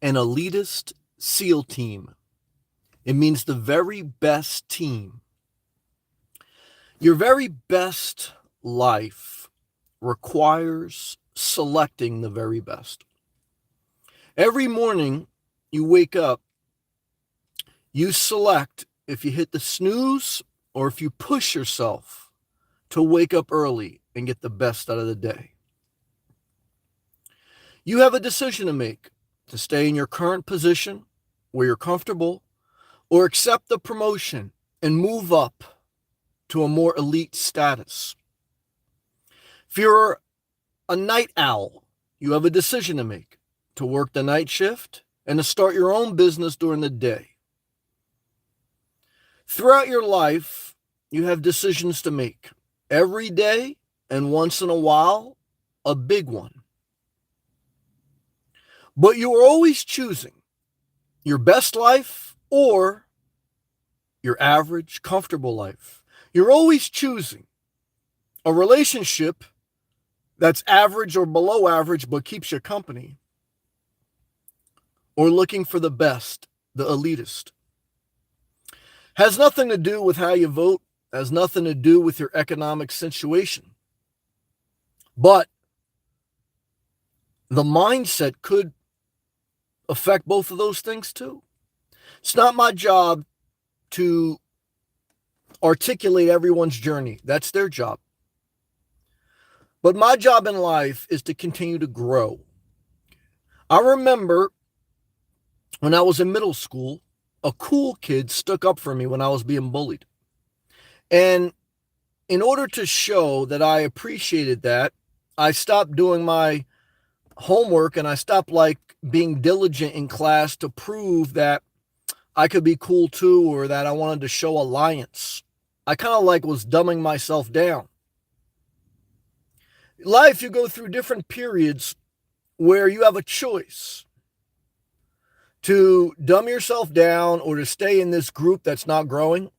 an elitist SEAL team. It means the very best team. Your very best life requires selecting the very best. Every morning you wake up, you select if you hit the snooze or if you push yourself to wake up early and get the best out of the day. You have a decision to make to stay in your current position where you're comfortable or accept the promotion and move up to a more elite status. If you're a night owl, you have a decision to make to work the night shift and to start your own business during the day. Throughout your life, you have decisions to make every day and once in a while, a big one. But you are always choosing your best life or your average, comfortable life. You're always choosing a relationship that's average or below average but keeps you company, or looking for the best, the elitist. Has nothing to do with how you vote, has nothing to do with your economic situation. But the mindset could affect both of those things too. It's not my job to articulate everyone's journey. That's their job. But my job in life is to continue to grow. I remember when I was in middle school, a cool kid stuck up for me when I was being bullied. And in order to show that I appreciated that, I stopped doing my homework and I stopped being diligent in class to prove that I could be cool too, or that I wanted to show alliance. I kind of was dumbing myself down. Life, you go through different periods where you have a choice to dumb yourself down or to stay in this group that's not growing.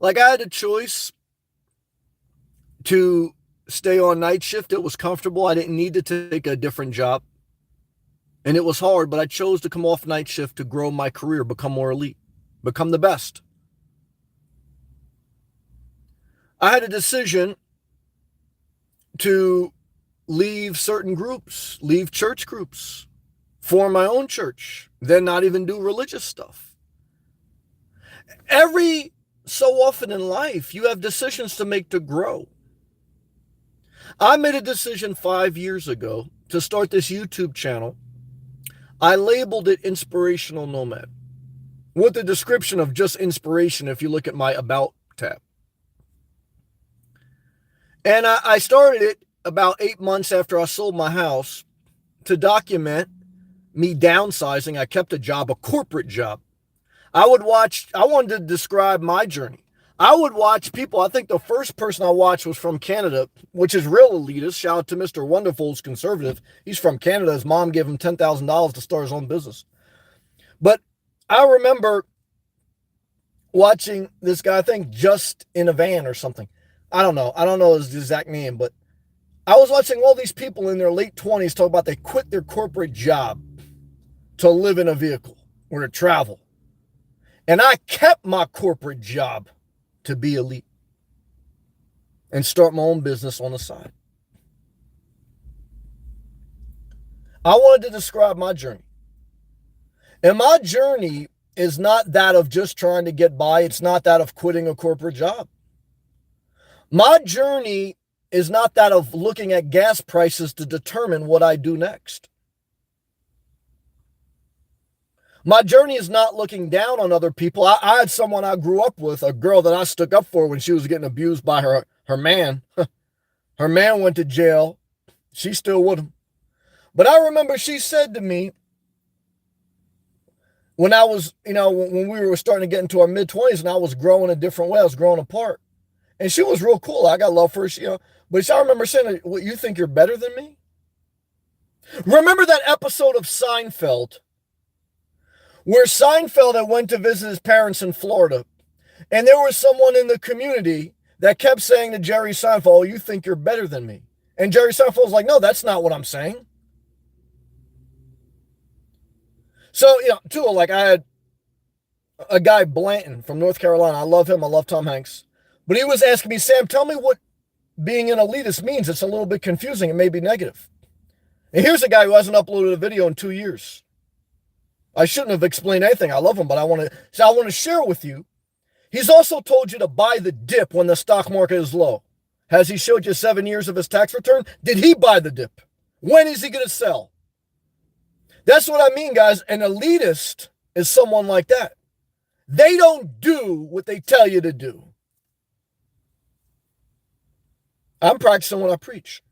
I had a choice to stay on night shift. It was comfortable. I didn't need to take a different job. And it was hard, but I chose to come off night shift to grow my career, become more elite, become the best. I had a decision to leave certain groups, leave church groups, form my own church, then not even do religious stuff. Every so often in life, you have decisions to make to grow. I made a decision 5 years ago to start this YouTube channel. I labeled it Inspirational Nomad with the description of just inspiration if you look at my About tab. And I started it about 8 months after I sold my house to document me downsizing. I kept a job, a corporate job. I wanted to describe my journey. I would watch people. I think the first person I watched was from Canada, which is real elitist. Shout out to Mr. Wonderful's conservative. He's from Canada. His mom gave him $10,000 to start his own business. But I remember watching this guy, I think Just in a Van or something. I don't know his exact name, but I was watching all these people in their late 20s talk about they quit their corporate job to live in a vehicle or to travel. And I kept my corporate job to be elite and start my own business on the side. I wanted to describe my journey. And my journey is not that of just trying to get by. It's not that of quitting a corporate job. My journey is not that of looking at gas prices to determine what I do next. My journey is not looking down on other people. I had someone I grew up with, a girl that I stuck up for when she was getting abused by her man. Her man went to jail. She's still with him. But I remember she said to me when I was, when we were starting to get into our mid-20s and I was growing a different way, I was growing apart. And she was real cool. I got love for her. But I remember saying, "What, you think you're better than me?" Remember that episode of Seinfeld where Seinfeld had went to visit his parents in Florida, and there was someone in the community that kept saying to Jerry Seinfeld, "Oh, you think you're better than me?" And Jerry Seinfeld was like, "No, that's not what I'm saying." So, too, like I had a guy, Blanton from North Carolina. I love him. I love Tom Hanks. But he was asking me, Sam, tell me what being an elitist means. It's a little bit confusing. It may be negative. And here's a guy who hasn't uploaded a video in 2 years. I shouldn't have explained anything. I love him, but I want to share with you. He's also told you to buy the dip when the stock market is low. Has he showed you 7 years of his tax return? Did he buy the dip? When is he going to sell? That's what I mean, guys. An elitist is someone like that. They don't do what they tell you to do. I'm practicing what I preach.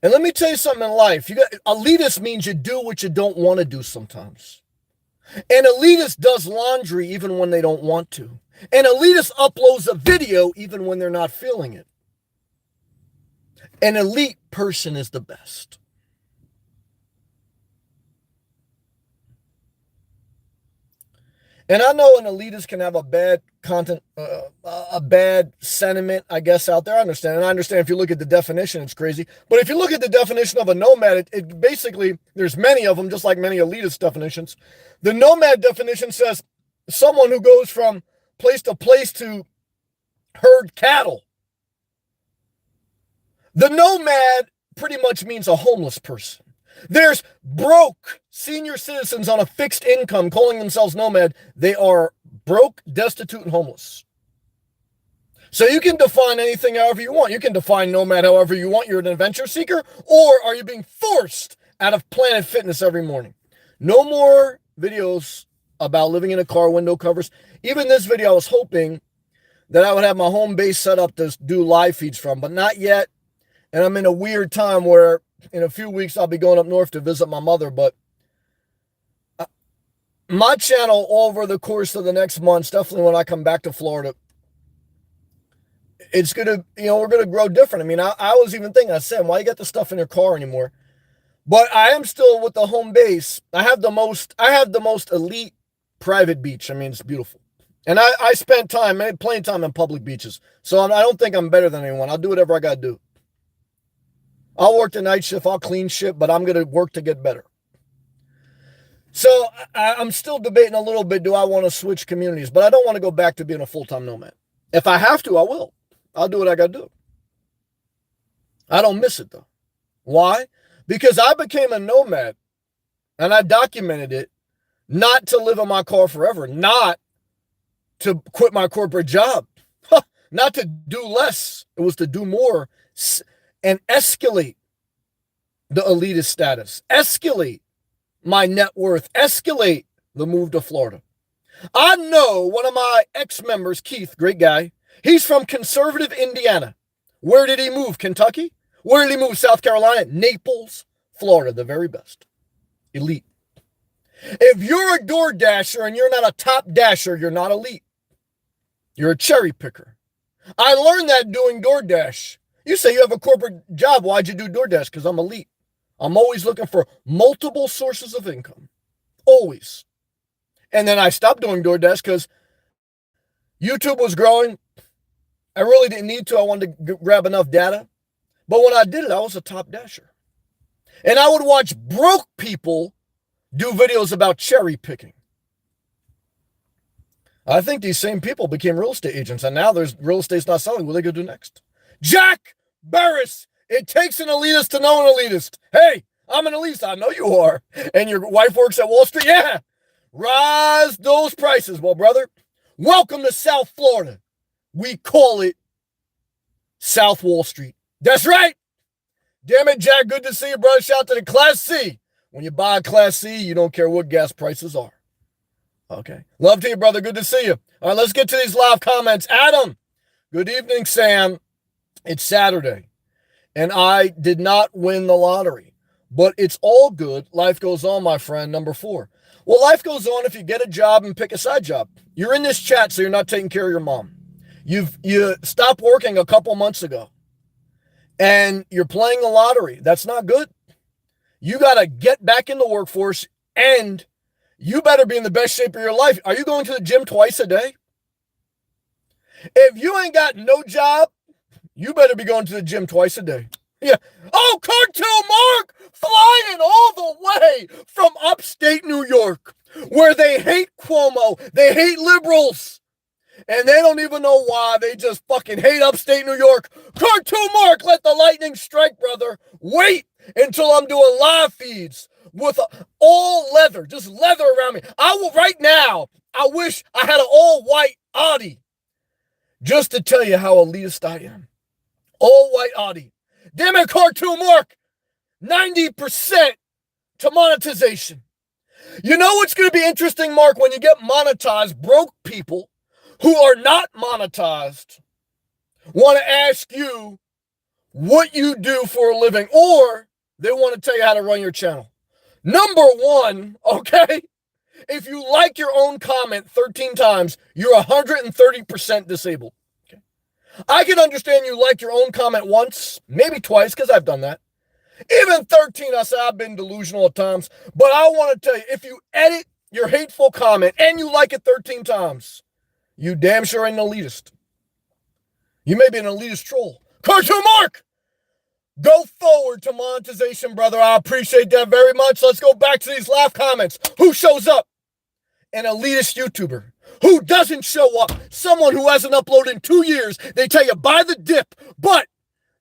And let me tell you something in life. Elitist means you do what you don't want to do sometimes. An elitist does laundry even when they don't want to. An elitist uploads a video even when they're not feeling it. An elite person is the best. And I know an elitist can have a bad content, a bad sentiment, I guess, out there. I understand. And I understand if you look at the definition, it's crazy. But if you look at the definition of a nomad, it basically, there's many of them, just like many elitist definitions. The nomad definition says someone who goes from place to place to herd cattle. The nomad pretty much means a homeless person. There's broke senior citizens on a fixed income calling themselves nomad. They are broke, destitute, and homeless. So you can define anything however you want. You can define nomad however you want. You're an adventure seeker, or are you being forced out of Planet Fitness every morning? No more videos about living in a car, window covers. Even this video, I was hoping that I would have my home base set up to do live feeds from, but not yet. And I'm in a weird time where in a few weeks, I'll be going up north to visit my mother, but my channel over the course of the next months, definitely when I come back to Florida, it's going to, we're going to grow different. I mean, I was even thinking, I said, why you got the stuff in your car anymore? But I am still with the home base. I have the most elite private beach. I mean, it's beautiful. And I spent plenty of time in public beaches. So I don't think I'm better than anyone. I'll do whatever I got to do. I'll work the night shift, I'll clean shit, but I'm going to work to get better. So I'm still debating a little bit, do I want to switch communities? But I don't want to go back to being a full-time nomad. If I have to, I will. I'll do what I got to do. I don't miss it, though. Why? Because I became a nomad, and I documented it, not to live in my car forever, not to quit my corporate job, not to do less. It was to do more and escalate the elitist status, escalate my net worth, escalate the move to Florida. I know one of my ex-members, Keith, great guy, he's from conservative Indiana. Where did he move? Kentucky? Where did he move? South Carolina? Naples, Florida, the very best. Elite. If you're a door dasher and you're not a top dasher, you're not elite. You're a cherry picker. I learned that doing DoorDash. You say you have a corporate job. Why'd you do DoorDash? Because I'm elite. I'm always looking for multiple sources of income. Always. And then I stopped doing DoorDash because YouTube was growing. I really didn't need to. I wanted to grab enough data. But when I did it, I was a top dasher. And I would watch broke people do videos about cherry picking. I think these same people became real estate agents, and now there's real estate's not selling. What are they going to do next? Jack Barris, it takes an elitist to know an elitist. Hey, I'm an elitist. I know you are. And your wife works at Wall Street? Yeah. Rise those prices. Well, brother, welcome to South Florida. We call it South Wall Street. That's right. Damn it, Jack. Good to see you, brother. Shout out to the Class C. When you buy a Class C, you don't care what gas prices are. Okay. Love to you, brother. Good to see you. All right, let's get to these live comments. Adam, good evening, Sam. It's Saturday, and I did not win the lottery, but it's all good. Life goes on, my friend. Number 4. Well, life goes on if you get a job and pick a side job. You're in this chat, so you're not taking care of your mom. You stopped working a couple months ago, and you're playing the lottery. That's not good. You got to get back in the workforce, and you better be in the best shape of your life. Are you going to the gym twice a day? If you ain't got no job, you better be going to the gym twice a day. Yeah. Oh, Cartoon Mark flying all the where they hate Cuomo, they hate liberals, and they don't even know why. They just fucking hate upstate New York. Cartoon Mark, let the lightning strike, brother. Wait until I'm doing live feeds with all leather, just leather around me. Right now, I wish I had an all-white Audi just to tell you how elitist I am. All-white Audi. Damn it, Cartoon Mark. 90% to monetization. You know what's going to be interesting, Mark? When you get monetized, broke people who are not monetized want to ask you what you do for a living, or they want to tell you how to run your channel. Number one, okay, if you like your own comment 13 times, you're 130% disabled. Okay? I can understand you like your own comment once, maybe twice, because I've done that. Even 13, I say I've been delusional at times. But I want to tell you, if you edit your hateful comment and you like it 13 times, you damn sure ain't an elitist. You may be an elitist troll. Cartoon Mark! Go forward to monetization, brother. I appreciate that very much. Let's go back to these laugh comments. Who shows up? An elitist YouTuber. Who doesn't show up? Someone who hasn't uploaded in 2 years. They tell you buy the dip, but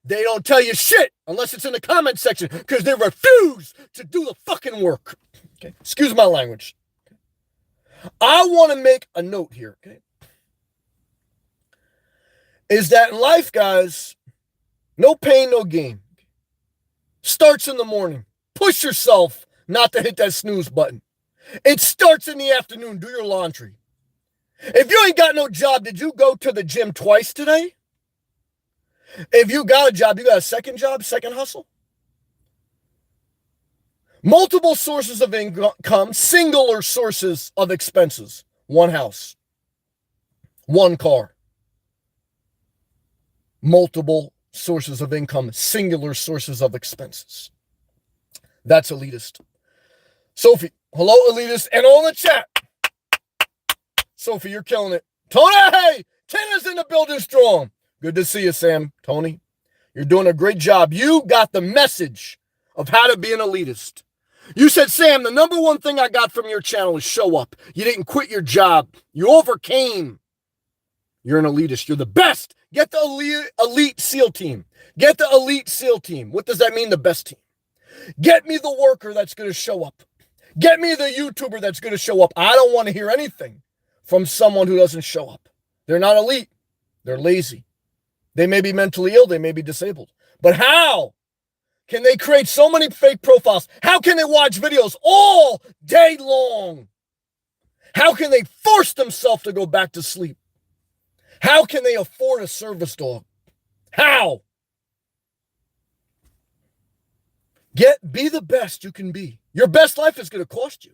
they don't tell you shit unless it's in the comment section because they refuse to do the fucking work. Okay, excuse my language. I want to make a note here, okay? Is that in life, guys, no pain, no gain. Starts in the morning. Push yourself not to hit that snooze button. It starts in the afternoon. Do your laundry. If you ain't got no job, did you go to the gym twice today? If you got a job, you got a second job, second hustle? Multiple sources of income, singular sources of expenses. One house. One car. Multiple sources of income, singular sources of expenses. That's elitist. Sophie, hello, elitist, and on the chat. Sophie, you're killing it. Tony, hey, Tina's in the building strong. Good to see you, Sam. Tony, you're doing a great job. You got the message of how to be an elitist. You said, Sam, the number one thing I got from your channel is show up. You didn't quit your job. You overcame. You're an elitist. You're the best. Get the elite SEAL team. Get the elite SEAL team. What does that mean, the best team? Get me the worker that's going to show up. Get me the YouTuber that's going to show up. I don't want to hear anything from someone who doesn't show up. They're not elite. They're lazy. They may be mentally ill. They may be disabled. But how can they create so many fake profiles? How can they watch videos all day long? How can they force themselves to go back to sleep? How can they afford a service dog? How? Be the best you can be. Your best life is going to cost you.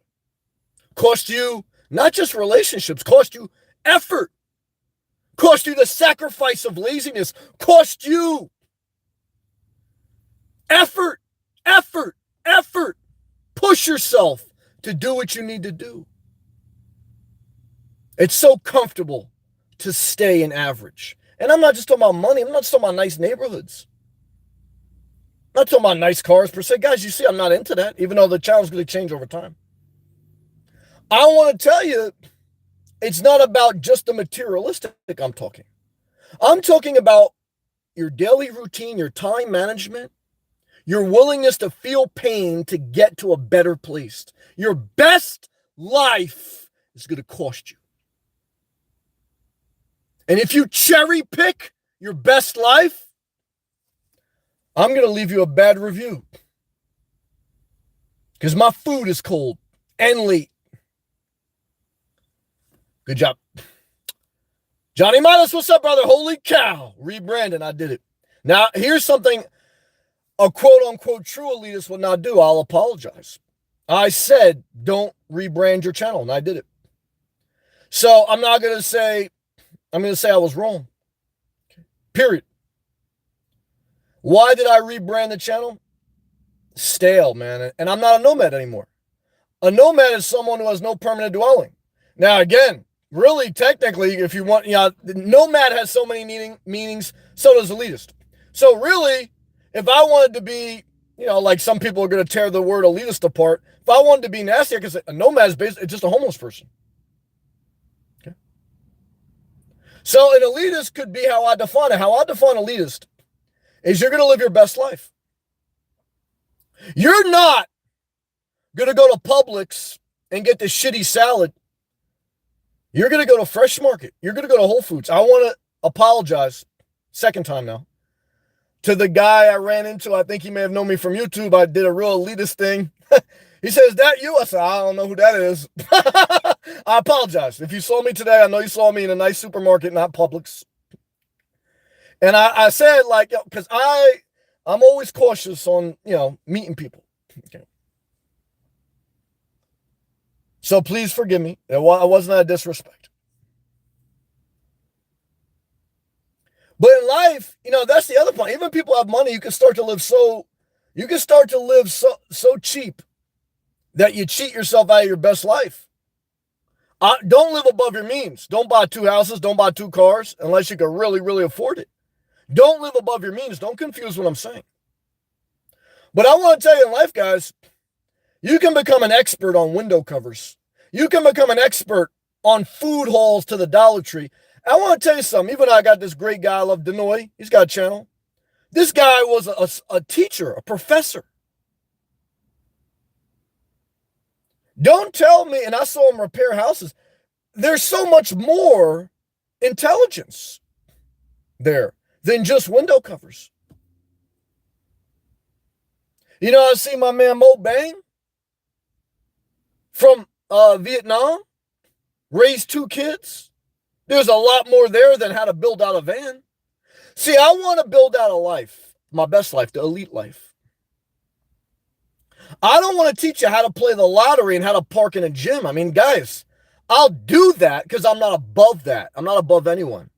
Cost you not just relationships, cost you effort. Cost you the sacrifice of laziness. Cost you effort, effort, effort. Push yourself to do what you need to do. It's so comfortable to stay an average. And I'm not just talking about money. I'm not just talking about nice neighborhoods. I'm not talking about nice cars per se. Guys, you see, I'm not into that, even though the channel's going to change over time. I want to tell you, it's not about just the materialistic I'm talking. I'm talking about your daily routine, your time management, your willingness to feel pain to get to a better place. Your best life is going to cost you. And if you cherry pick your best life, I'm going to leave you a bad review. Because my food is cold and late. Good job. Johnny Midas, what's up, brother? Holy cow. Rebranding, I did it. Now, here's something a quote-unquote true elitist would not do. I'll apologize. I said, don't rebrand your channel, and I did it. So I'm not going to say, I'm going to say I was wrong. Period. Why did I rebrand the channel? Stale, man. And I'm not a nomad anymore. A nomad is someone who has no permanent dwelling. Now, again, really, technically, if you want, nomad has so many meanings, so does elitist. So really, if I wanted to be, Like some people are going to tear the word elitist apart. If I wanted to be nasty, I could say a nomad is basically just a homeless person. Okay. So an elitist could be how I define it. How I define elitist is you're going to live your best life. You're not going to go to Publix and get the shitty salad. You're going to go to Fresh Market. You're going to go to Whole Foods. I want to apologize, second time now, to the guy I ran into. I think he may have known me from YouTube. I did a real elitist thing. He says, "Is that you?" I said, "I don't know who that is." I apologize. If you saw me today, I know you saw me in a nice supermarket, not Publix. And I said, like, because I'm always cautious on, meeting people. Okay. So please forgive me. It wasn't a disrespect. But in life, that's the other point. Even people have money, you can start to live so cheap that you cheat yourself out of your best life. Don't live above your means. Don't buy 2 houses. Don't buy 2 cars unless you can really, really afford it. Don't live above your means. Don't confuse what I'm saying. But I want to tell you in life, guys, you can become an expert on window covers. You can become an expert on food hauls to the Dollar Tree. I want to tell you something. Even I got this great guy, I love Denoy. He's got a channel. This guy was a teacher, a professor. Don't tell me, and I saw him repair houses. There's so much more intelligence there than just window covers. I see my man Mo Bang from Vietnam, raised 2 kids. There's a lot more there than how to build out a van. See, I want to build out a life, my best life, the elite life. I don't want to teach you how to play the lottery and how to park in a gym. I mean, guys, I'll do that because I'm not above that. I'm not above anyone.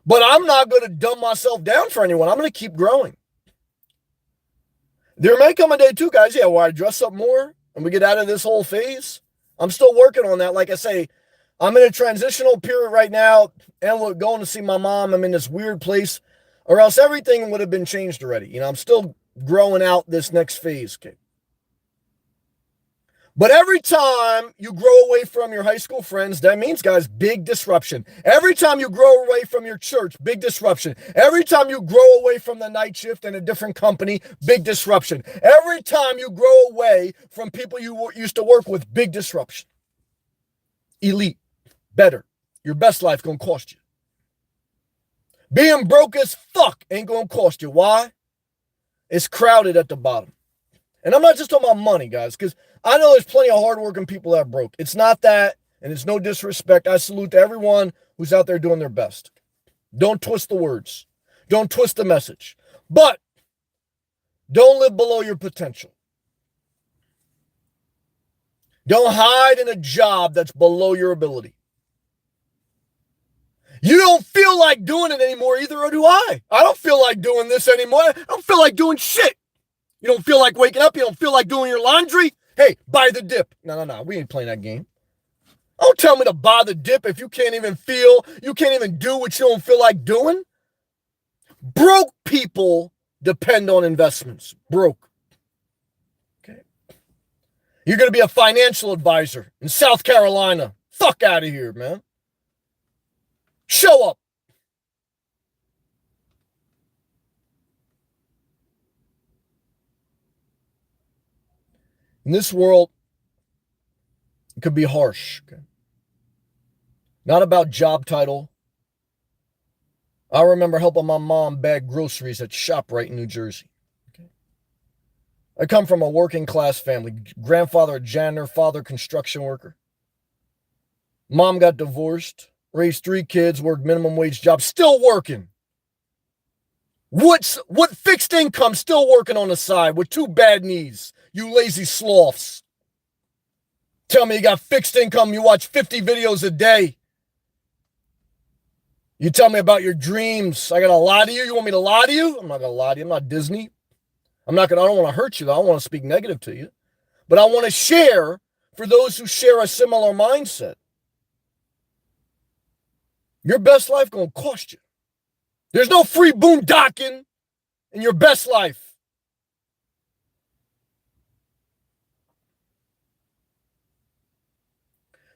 But I'm not going to dumb myself down for anyone. I'm going to keep growing. There may come a day too, guys, where I dress up more and we get out of this whole phase. I'm still working on that. Like I say, I'm in a transitional period right now, and we're going to see my mom. I'm in this weird place, or else everything would have been changed already. I'm still growing out this next phase. Okay. But every time you grow away from your high school friends, that means, guys, big disruption. Every time you grow away from your church, big disruption. Every time you grow away from the night shift in a different company, big disruption. Every time you grow away from people you used to work with, big disruption. Elite, better. Your best life gonna cost you. Being broke as fuck ain't gonna cost you. Why? It's crowded at the bottom. And I'm not just talking about money, guys, because I know there's plenty of hardworking people that are broke. It's not that, and it's no disrespect. I salute to everyone who's out there doing their best. Don't twist the words. Don't twist the message. But don't live below your potential. Don't hide in a job that's below your ability. You don't feel like doing it anymore either, or do I. I don't feel like doing this anymore. I don't feel like doing shit. You don't feel like waking up? You don't feel like doing your laundry? Hey, buy the dip. No. We ain't playing that game. Don't tell me to buy the dip if you can't even do what you don't feel like doing. Broke people depend on investments. Broke. Okay. You're going to be a financial advisor in South Carolina. Fuck out of here, man. Show up. In this world, it could be harsh. Okay? Not about job title. I remember helping my mom bag groceries at ShopRite in New Jersey. Okay? I come from a working class family. Grandfather a janitor, father construction worker. Mom got divorced, raised 3 kids, worked minimum wage jobs, still working. What fixed income still working on the side with 2 bad knees? You lazy sloths. Tell me you got fixed income, you watch 50 videos a day. You tell me about your dreams. I gotta lie to you? You want me to lie to you? I'm not gonna lie to you. I'm not Disney. I don't want to hurt you though. I don't want to speak negative to you. But I want to share for those who share a similar mindset. Your best life gonna cost you. There's no free boondocking in your best life.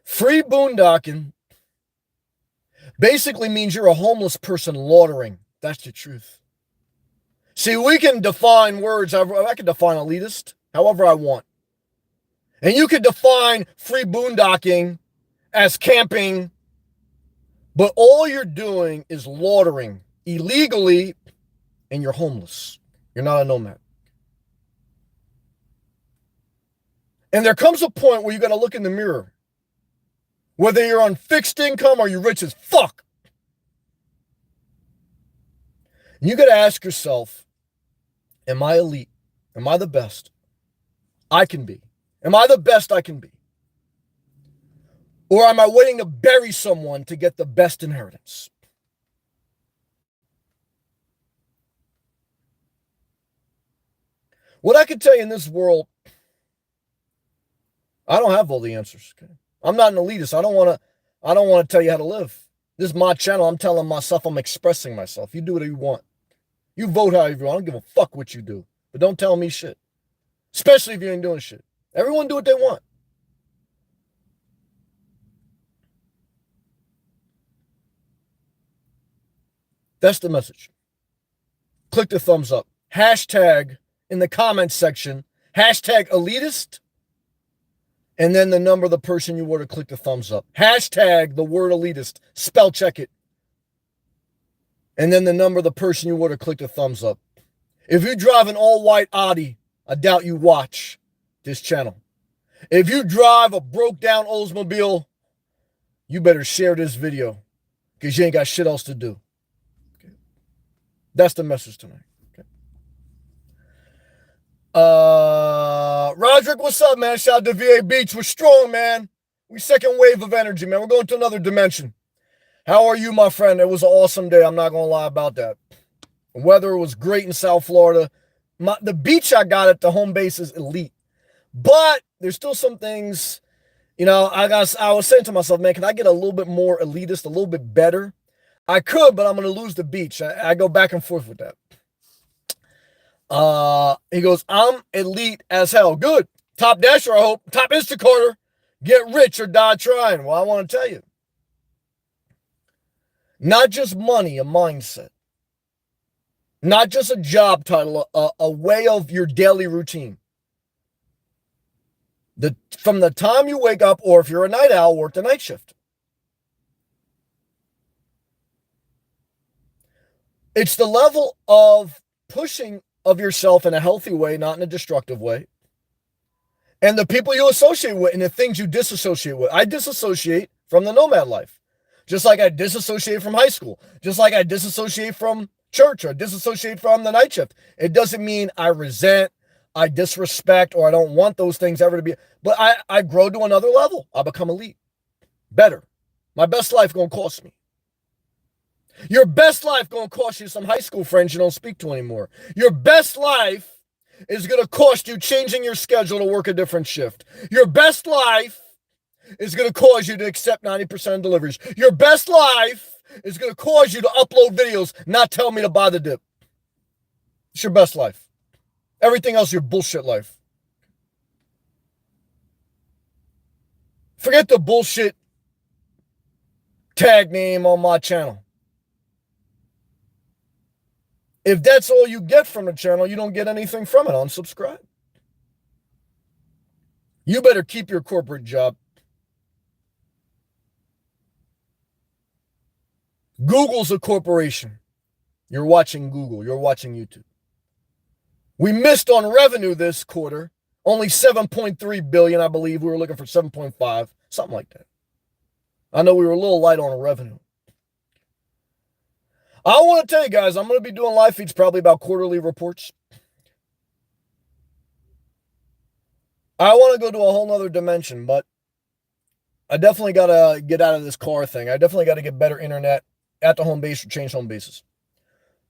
Free boondocking basically means you're a homeless person loitering. That's the truth. See, we can define words. I can define elitist however I want. And you could define free boondocking as camping, but all you're doing is loitering illegally, and you're homeless. You're not a nomad. And there comes a point where you got to look in the mirror. Whether you're on fixed income or you're rich as fuck. You got to ask yourself, am I elite? Am I the best I can be? Am I the best I can be? Or am I waiting to bury someone to get the best inheritance? What I can tell you in this world, I don't have all the answers. Okay? I'm not an elitist. I don't want to tell you how to live. This is my channel. I'm telling myself, I'm expressing myself. You do whatever you want. You vote however you want. I don't give a fuck what you do. But don't tell me shit. Especially if you ain't doing shit. Everyone do what they want. That's the message. Click the thumbs up. Hashtag in the comments section. Hashtag elitist. And then the number of the person you were to click the thumbs up. Hashtag the word elitist. Spell check it. And then the number of the person you were to click the thumbs up. If you drive an all-white Audi, I doubt you watch this channel. If you drive a broke-down Oldsmobile, you better share this video because you ain't got shit else to do. Okay. That's the message tonight. Okay. Roderick, what's up, man? Shout out to VA Beach. We're strong, man. We second wave of energy, man. We're going to another dimension. How are you, my friend? It was an awesome day. I'm not going to lie about that. The weather was great in South Florida. The beach I got at the home base is elite. But there's still some things, I was saying to myself, man, can I get a little bit more elitist, a little bit better? I could, but I'm going to lose the beach. I go back and forth with that. He goes, I'm elite as hell. Good. Top dasher, I hope. Top Instacarter. Get rich or die trying. Well, I want to tell you. Not just money, a mindset. Not just a job title, a way of your daily routine. From the time you wake up, or if you're a night owl, work the night shift. It's the level of pushing of yourself in a healthy way, not in a destructive way. And the people you associate with and the things you disassociate with. I disassociate from the nomad life. Just like I disassociate from high school. Just like I disassociate from church or disassociate from the night shift. It doesn't mean I resent, I disrespect, or I don't want those things ever to be. But I grow to another level. I become elite. Better. My best life gonna cost me. Your best life gonna cost you some high school friends you don't speak to anymore. Your best life is gonna cost you changing your schedule to work a different shift. Your best life is going to cause you to accept 90% of deliveries. Your best life is going to cause you to upload videos, not tell me to buy the dip. It's your best life. Everything else is your bullshit life. Forget the bullshit tag name on my channel. If that's all you get from the channel, you don't get anything from it. Unsubscribe. You better keep your corporate job. Google's a corporation. You're watching Google. You're watching YouTube. We missed on revenue this quarter. Only 7.3 billion, I believe. We were looking for 7.5, something like that. I know we were a little light on revenue. I want to tell you guys, I'm going to be doing live feeds probably about quarterly reports. I want to go to a whole nother dimension, but I definitely got to get out of this car thing. I definitely got to get better internet at the home base or change home bases.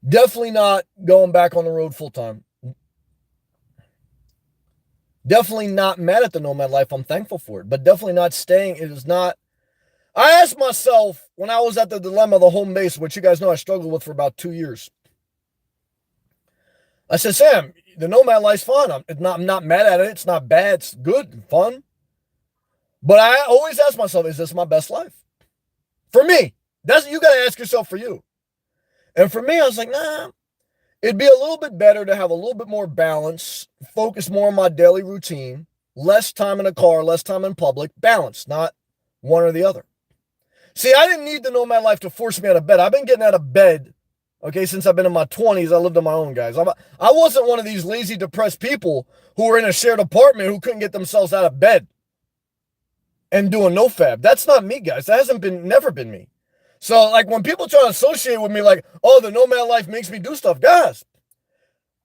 Definitely not going back on the road full time. Definitely not mad at the nomad life. I'm thankful for it, but definitely not staying. It is not. I asked myself when I was at the dilemma of the home base, which you guys know I struggled with for about 2 years. I said, Sam, the nomad life's fun. I'm not mad at it. It's not bad. It's good and fun. But I always ask myself, is this my best life? For me. That's you gotta ask yourself for you. And for me, I was like, nah, it'd be a little bit better to have a little bit more balance, focus more on my daily routine, less time in a car, less time in public, balance, not one or the other. See, I didn't need the nomad life to force me out of bed. I've been getting out of bed, okay, since I've been in my 20s. I lived on my own, guys. I wasn't one of these lazy, depressed people who were in a shared apartment who couldn't get themselves out of bed and doing no fab. That's not me, guys. That hasn't been, never been me. So, like, when people try to associate with me, like, oh, the nomad life makes me do stuff, guys,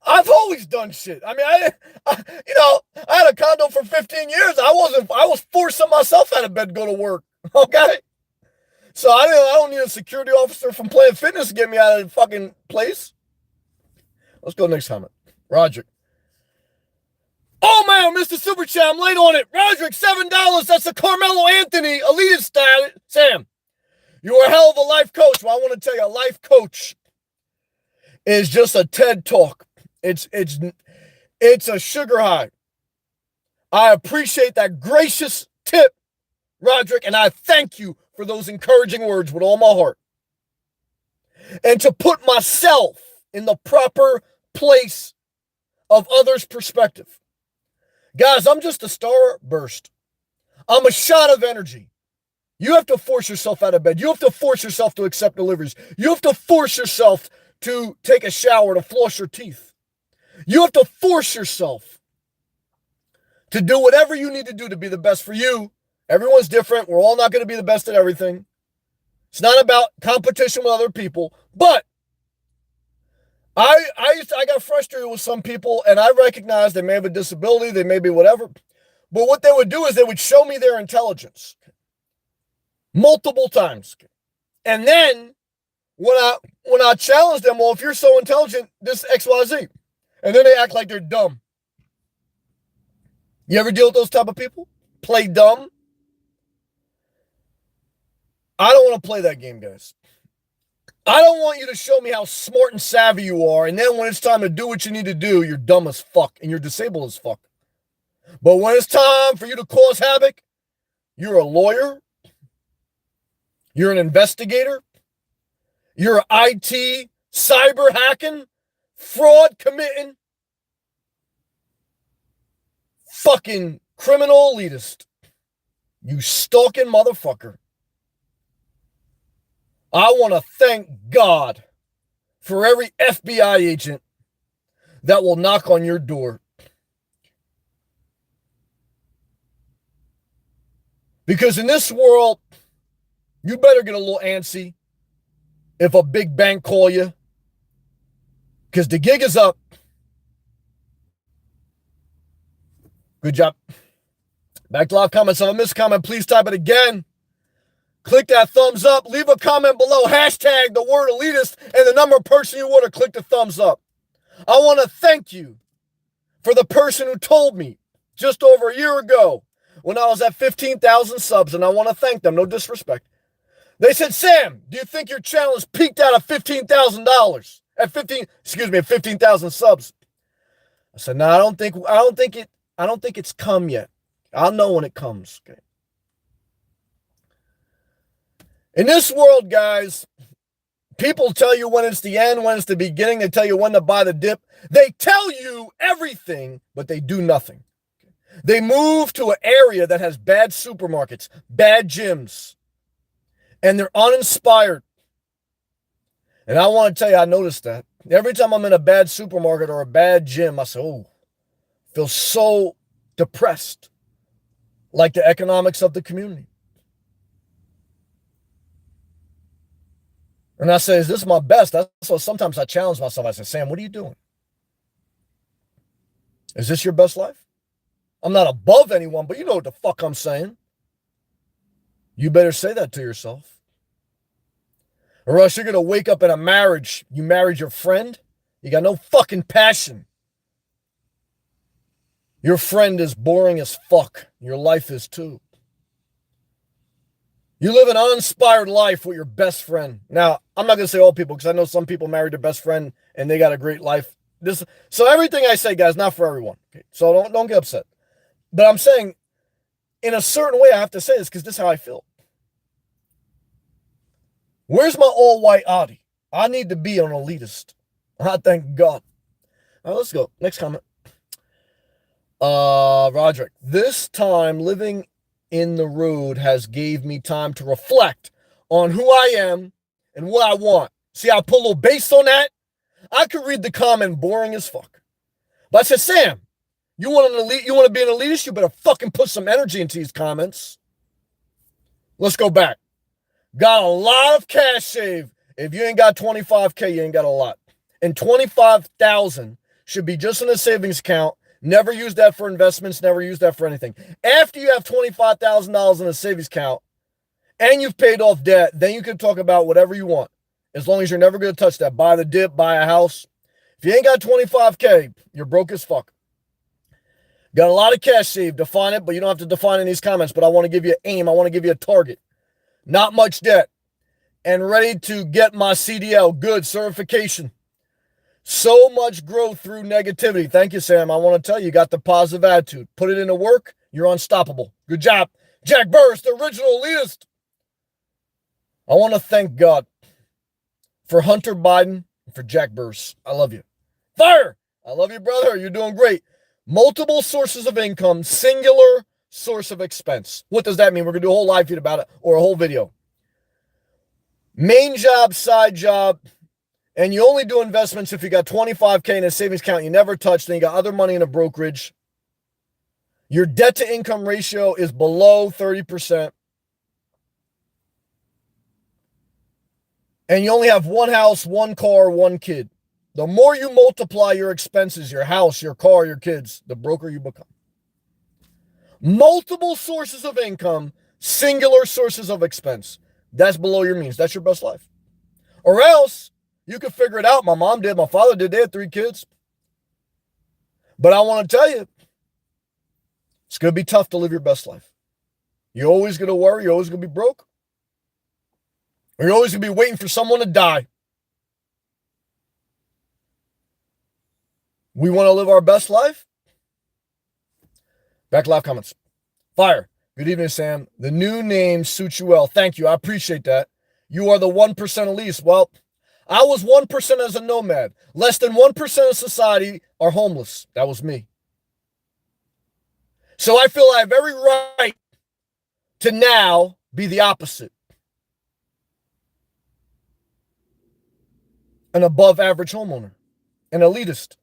I've always done shit. I mean, I had a condo for 15 years. I was forcing myself out of bed to go to work. Okay. So I don't need a security officer from Planet Fitness to get me out of the fucking place. Let's go next comment. Roderick. Oh man, Mr. Super Chat, I'm late on it. Roderick, $7. That's a Carmelo Anthony ELITIST style. Sam, you're a hell of a life coach. Well, I want to tell you, a life coach is just a TED talk. It's a sugar high. I appreciate that gracious tip, Roderick, and I thank you for those encouraging words with all my heart. And to put myself in the proper place of others' perspective. Guys, I'm just a starburst. I'm a shot of energy. You have to force yourself out of bed. You have to force yourself to accept deliveries. You have to force yourself to take a shower, to floss your teeth. You have to force yourself to do whatever you need to do to be the best for you. Everyone's different. We're all not going to be the best at everything. It's not about competition with other people. But I got frustrated with some people, and I recognize they may have a disability, they may be whatever. But what they would do is they would show me their intelligence multiple times. And then when I challenge them, well, if you're so intelligent, this XYZ. And then they act like they're dumb. You ever deal with those type of people? Play dumb? I don't want to play that game, guys. I don't want you to show me how smart and savvy you are, and then when it's time to do what you need to do, you're dumb as fuck and you're disabled as fuck. But when it's time for you to cause havoc, you're a lawyer, you're an investigator, you're an IT, cyber hacking, fraud committing, fucking criminal elitist. You stalking motherfucker. I want to thank God for every FBI agent that will knock on your door. Because in this world, you better get a little antsy if a big bank call you. Because the gig is up. Good job. Back to live comments. If I miss a comment, please type it again. Click that thumbs up. Leave a comment below. Hashtag the word elitist and the number of person you want to click the thumbs up. I want to thank you for the person who told me just over a year ago when I was at 15,000 subs, and I want to thank them. No disrespect. They said, Sam, do you think your channel has peaked out at $15,000? At 15,000 subs. I said, no, I don't think it's come yet. I'll know when it comes. Okay. In this world, guys, people tell you when it's the end, when it's the beginning. They tell you when to buy the dip. They tell you everything, but they do nothing. They move to an area that has bad supermarkets, bad gyms, and they're uninspired. And I want to tell you, I noticed that. Every time I'm in a bad supermarket or a bad gym, I say, oh, I feel so depressed, like the economics of the community. And I say, is this my best? So sometimes I challenge myself. I say, Sam, what are you doing? Is this your best life? I'm not above anyone, but you know what the fuck I'm saying. You better say that to yourself. Or else you're going to wake up in a marriage. You married your friend. You got no fucking passion. Your friend is boring as fuck. Your life is too. You live an uninspired life with your best friend. Now, I'm not going to say all people because I know some people married their best friend and they got a great life. So everything I say, guys, not for everyone. Okay? So don't get upset. But I'm saying in a certain way, I have to say this because this is how I feel. Where's my all-white Audi? I need to be an elitist. I thank God. All right, let's go. Next comment. Roderick. This time living in the road has gave me time to reflect on who I am and what I want. See, I put a little bass on that. I could read the comment boring as fuck. But I said, Sam, you want to be an elitist? You better fucking put some energy into these comments. Let's go back. Got a lot of cash saved. If you ain't got 25K, you ain't got a lot. And 25,000 should be just in a savings account. Never use that for investments. Never use that for anything. After you have $25,000 in a savings account and you've paid off debt, then you can talk about whatever you want. As long as you're never going to touch that. Buy the dip, buy a house. If you ain't got 25K, you're broke as fuck. Got a lot of cash saved. Define it, but you don't have to define in these comments. But I want to give you an aim. I want to give you a target. Not much debt. And ready to get my CDL. Good certification. So much growth through negativity. Thank you, Sam. I want to tell you, you got the positive attitude. Put it into work. You're unstoppable. Good job. Jack Burris, the original elitist. I want to thank God for Hunter Biden and for Jack Burris. I love you. Fire! I love you, brother. You're doing great. Multiple sources of income, singular source of expense. What does that mean? We're going to do a whole live feed about it or a whole video. Main job, side job, and you only do investments if you got 25K in a savings account you never touched, and you got other money in a brokerage. Your debt to income ratio is below 30%. And you only have one house, one car, one kid. The more you multiply your expenses, your house, your car, your kids, the broker you become. Multiple sources of income, singular sources of expense. That's below your means. That's your best life. Or else, you can figure it out. My mom did. My father did. They had 3 kids. But I want to tell you, it's going to be tough to live your best life. You're always going to worry. You're always going to be broke. Or you're always going to be waiting for someone to die. We want to live our best life? Back to live comments. Fire. Good evening, Sam. The new name suits you well. Thank you. I appreciate that. You are the 1% elite. Well, I was 1% as a nomad. Less than 1% of society are homeless. That was me. So I feel I have every right to now be the opposite. An above average homeowner. An elitist.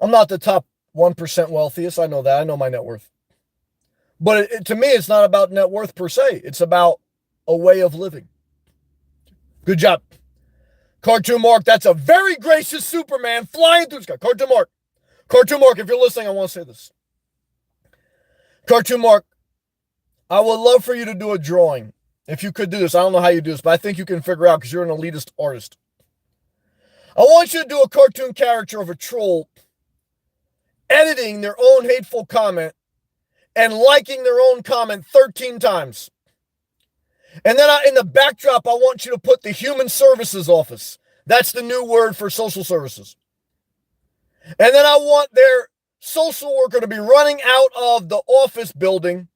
I'm not the top 1% wealthiest. I know that. I know my net worth. But to me, it's not about net worth per se. It's about a way of living. Good job. Cartoon Mark, that's a very gracious Superman flying through the sky. Cartoon Mark. Cartoon Mark, if you're listening, I want to say this. Cartoon Mark, I would love for you to do a drawing. If you could do this, I don't know how you do this, but I think you can figure out because you're an elitist artist. I want you to do a cartoon character of a troll editing their own hateful comment and liking their own comment 13 times. And then in the backdrop, I want you to put the Human Services Office. That's the new word for social services. And then I want their social worker to be running out of the office building,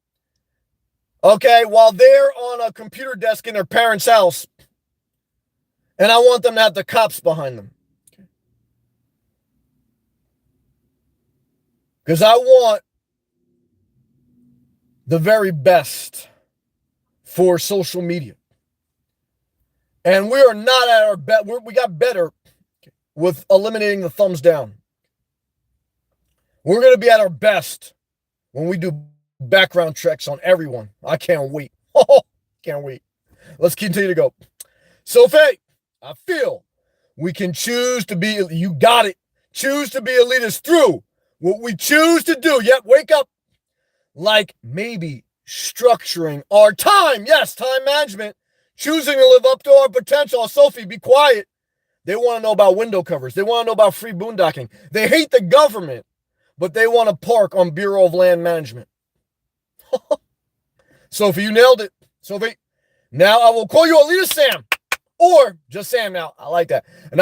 okay, while they're on a computer desk in their parents' house. And I want them to have the cops behind them. Because I want the very best for social media. And we are not at our best. We got better with eliminating the thumbs down. We're going to be at our best when we do background checks on everyone. I can't wait. Oh, can't wait. Let's continue to go. Sophie, I feel we can choose to be, you got it. Choose to be elitist through what we choose to do. Yep, wake up. Like maybe structuring our time. Yes, time management. Choosing to live up to our potential. Sophie, be quiet. They want to know about window covers. They want to know about free boondocking. They hate the government, but they want to park on Bureau of Land Management. Sophie, you nailed it. Sophie, now I will call you Elitist Sam. Or just Sam now. I like that. And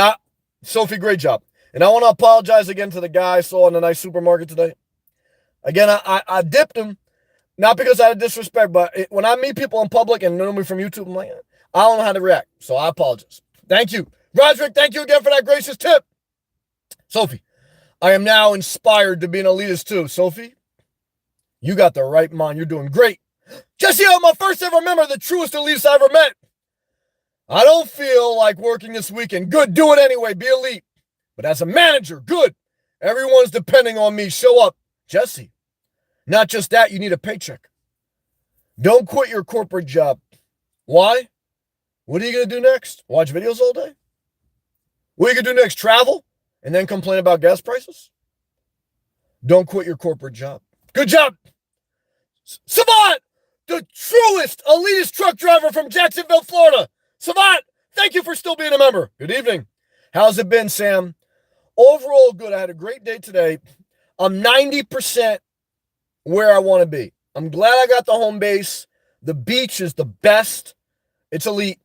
Sophie, great job. And I want to apologize again to the guy I saw in the nice supermarket today. Again, I dipped him. Not because I disrespect, but when I meet people in public and know me from YouTube, I'm like, I don't know how to react. So I apologize. Thank you. Roderick, thank you again for that gracious tip. Sophie, I am now inspired to be an elitist too. Sophie, you got the right mind. You're doing great. Jesse, I'm my first ever member, the truest elitist I ever met. I don't feel like working this weekend. Good, do it anyway. Be elite. But as a manager, good. Everyone's depending on me. Show up. Jesse, not just that, you need a paycheck. Don't quit your corporate job. Why? What are you going to do next? Watch videos all day? What are you going to do next? Travel? And then complain about gas prices? Don't quit your corporate job. Good job. Savant, the truest elitist truck driver from Jacksonville, Florida. Savant, thank you for still being a member. Good evening. How's it been, Sam? Overall, good. I had a great day today. I'm 90% where I want to be. I'm glad I got the home base. The beach is the best. It's elite.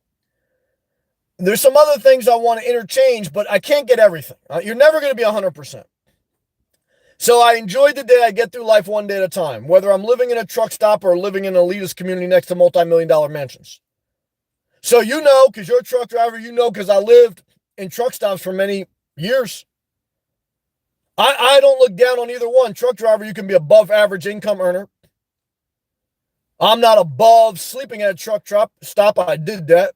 There's some other things I want to interchange, but I can't get everything. You're never going to be 100%. So I enjoyed the day. I get through life one day at a time, whether I'm living in a truck stop or living in an elitist community next to multi-million-dollar mansions. So you know, because you're a truck driver, you know, because I lived in truck stops for many years. I don't look down on either one. Truck driver, you can be above average income earner. I'm not above sleeping at a truck stop. I did that.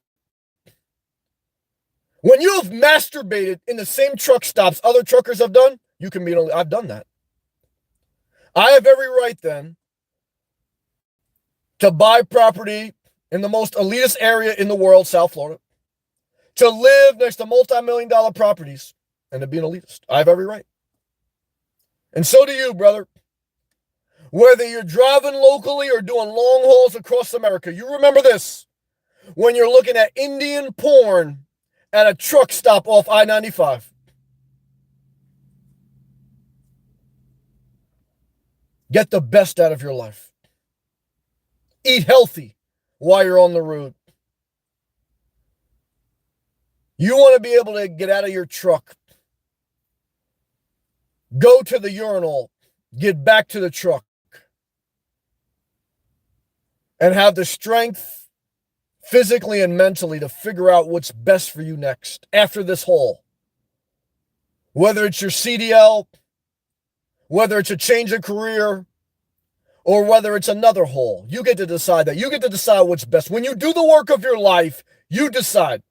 When you have masturbated in the same truck stops other truckers have done, you can be I've done that. I have every right then to buy property in the most elitist area in the world, South Florida, to live next to multi-million-dollar properties, and to be an elitist. I have every right. And so do you, brother. Whether you're driving locally or doing long hauls across America, you remember this. When you're looking at Indian porn at a truck stop off I-95. Get the best out of your life. Eat healthy while you're on the road. You want to be able to get out of your truck, go to the urinal, get back to the truck, and have the strength physically and mentally to figure out what's best for you next after this haul. Whether it's your CDL, whether it's a change of career, or whether it's another haul, you get to decide that. You get to decide what's best. When you do the work of your life, you decide.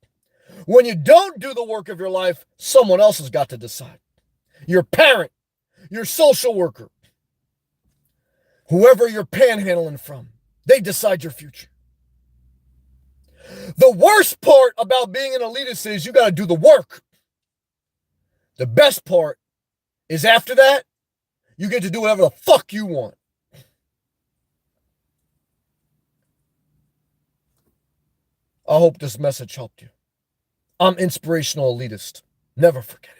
When you don't do the work of your life, someone else has got to decide. Your parent, your social worker, whoever you're panhandling from, they decide your future. The worst part about being an elitist is you got to do the work. The best part is after that, you get to do whatever the fuck you want. I hope this message helped you. I'm Inspirational Elitist. Never forget it.